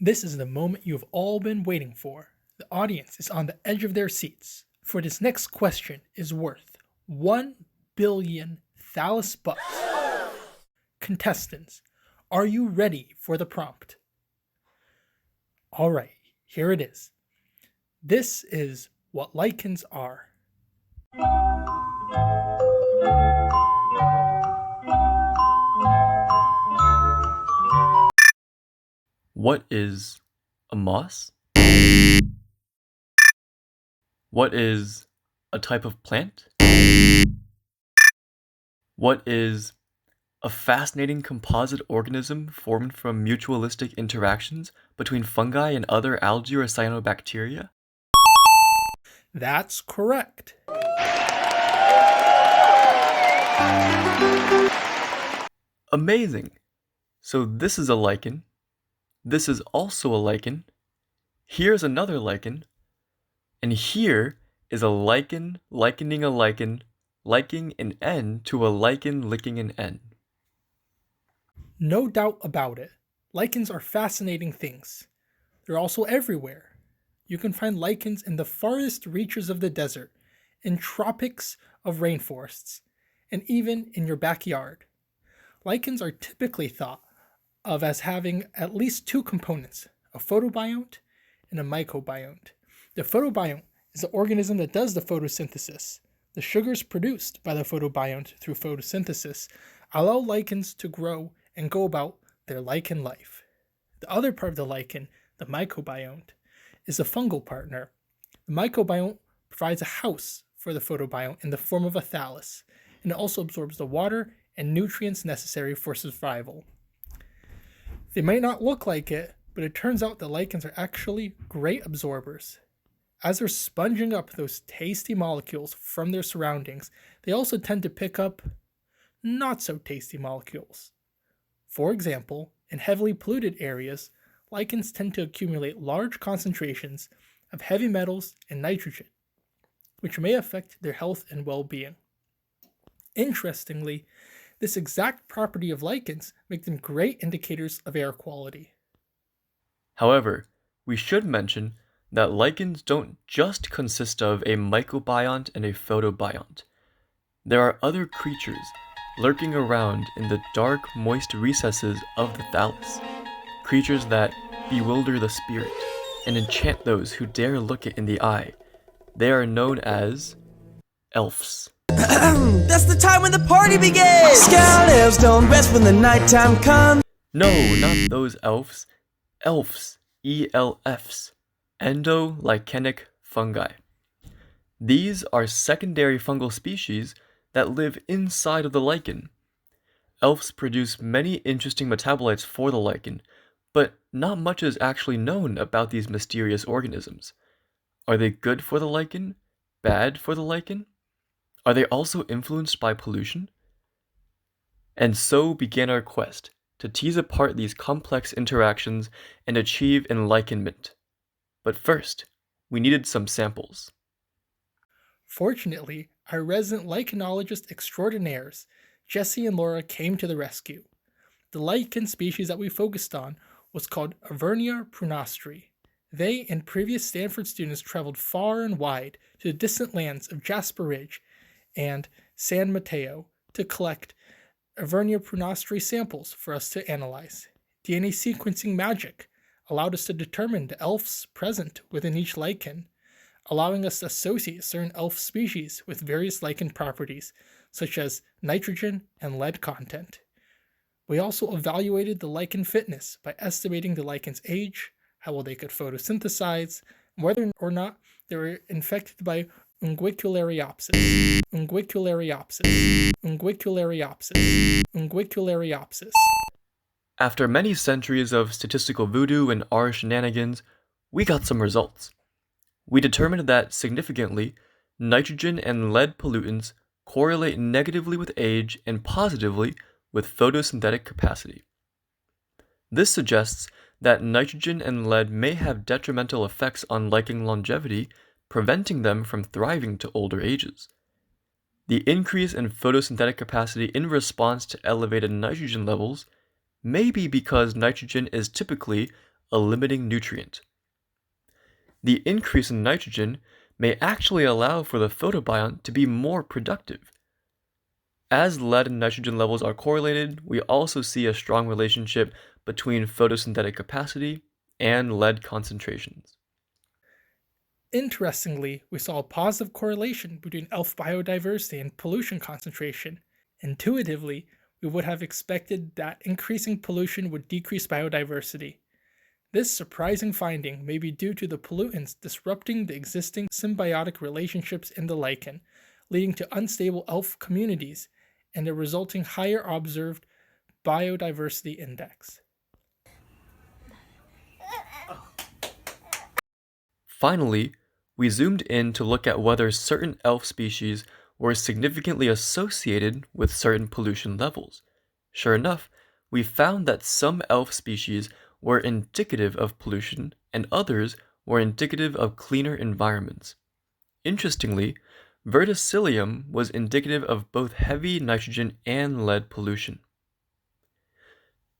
This is the moment you have all been waiting for. The audience is on the edge of their seats, for this next question is worth 1 billion Thallus bucks. Contestants, are you ready for the prompt? Alright, here it is. This is what lichens are. What is a moss? What is a type of plant? What is a fascinating composite organism formed from mutualistic interactions between fungi and other algae or cyanobacteria? That's correct. Amazing! So this is a lichen. This is also a lichen. Here's another lichen. And here is a lichen likening a lichen, liking an N to a lichen licking an N. No doubt about it. Lichens are fascinating things. They're also everywhere. You can find lichens in the farthest reaches of the desert, in tropics of rainforests, and even in your backyard. Lichens are typically thought of as having at least two components, a photobiont and a mycobiont. The photobiont is the organism that does the photosynthesis. The sugars produced by the photobiont through photosynthesis allow lichens to grow and go about their lichen life. The other part of the lichen, the mycobiont, is a fungal partner. The mycobiont provides a house for the photobiont in the form of a thallus, and it also absorbs the water and nutrients necessary for survival. They might not look like it, but it turns out that lichens are actually great absorbers. As they're sponging up those tasty molecules from their surroundings, they also tend to pick up not so tasty molecules. For example, in heavily polluted areas, lichens tend to accumulate large concentrations of heavy metals and nitrogen, which may affect their health and well-being. Interestingly, this exact property of lichens make them great indicators of air quality. However, we should mention that lichens don't just consist of a mycobiont and a photobiont. There are other creatures lurking around in the dark, moist recesses of the thallus, creatures that bewilder the spirit and enchant those who dare look it in the eye. They are known as elfs. That's the time when the party begins! Scout elves don't rest when the nighttime comes. No, not those elves. Elfs, ELFs, endolichenic fungi. These are secondary fungal species that live inside of the lichen. Elves produce many interesting metabolites for the lichen, but not much is actually known about these mysterious organisms. Are they good for the lichen? Bad for the lichen? Are they also influenced by pollution? And so began our quest to tease apart these complex interactions and achieve enlightenment. But first, we needed some samples. Fortunately, our resident lichenologist extraordinaires, Jesse and Laura, came to the rescue. The lichen species that we focused on was called Avernia prunastri. They and previous Stanford students traveled far and wide to the distant lands of Jasper Ridge and San Mateo to collect Avernia prunastri samples for us to analyze. DNA sequencing magic allowed us to determine the elfs present within each lichen, allowing us to associate certain elf species with various lichen properties, such as nitrogen and lead content. We also evaluated the lichen fitness by estimating the lichen's age, how well they could photosynthesize, and whether or not they were infected by unguiculariopsis, unguiculariopsis, unguiculariopsis, unguiculariopsis. After many centuries of statistical voodoo and R shenanigans, we got some results. We determined that, significantly, nitrogen and lead pollutants correlate negatively with age and positively with photosynthetic capacity. This suggests that nitrogen and lead may have detrimental effects on lichen longevity, preventing them from thriving to older ages. The increase in photosynthetic capacity in response to elevated nitrogen levels may be because nitrogen is typically a limiting nutrient. The increase in nitrogen may actually allow for the photobiont to be more productive. As lead and nitrogen levels are correlated, we also see a strong relationship between photosynthetic capacity and lead concentrations. Interestingly, we saw a positive correlation between elf biodiversity and pollution concentration. Intuitively, we would have expected that increasing pollution would decrease biodiversity. This surprising finding may be due to the pollutants disrupting the existing symbiotic relationships in the lichen, leading to unstable elf communities and a resulting higher observed biodiversity index. Finally, we zoomed in to look at whether certain elf species were significantly associated with certain pollution levels. Sure enough, we found that some elf species were indicative of pollution and others were indicative of cleaner environments. Interestingly, verticillium was indicative of both heavy nitrogen and lead pollution.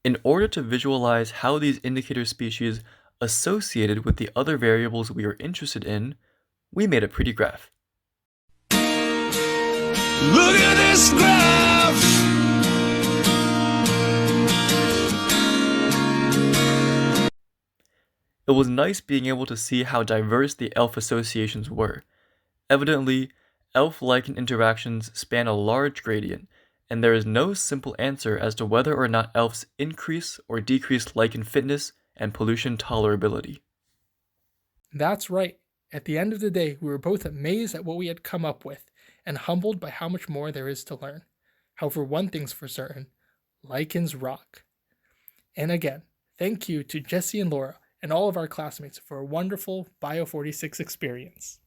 In order to visualize how these indicator species associated with the other variables we are interested in, we made a pretty graph. Look at this graph. It was nice being able to see how diverse the elf associations were. Evidently, elf-lichen interactions span a large gradient, and there is no simple answer as to whether or not elves increase or decrease lichen fitness and pollution tolerability. That's right. At the end of the day, we were both amazed at what we had come up with and humbled by how much more there is to learn. However, one thing's for certain, lichens rock. And again, thank you to Jesse and Laura and all of our classmates for a wonderful Bio 46 experience.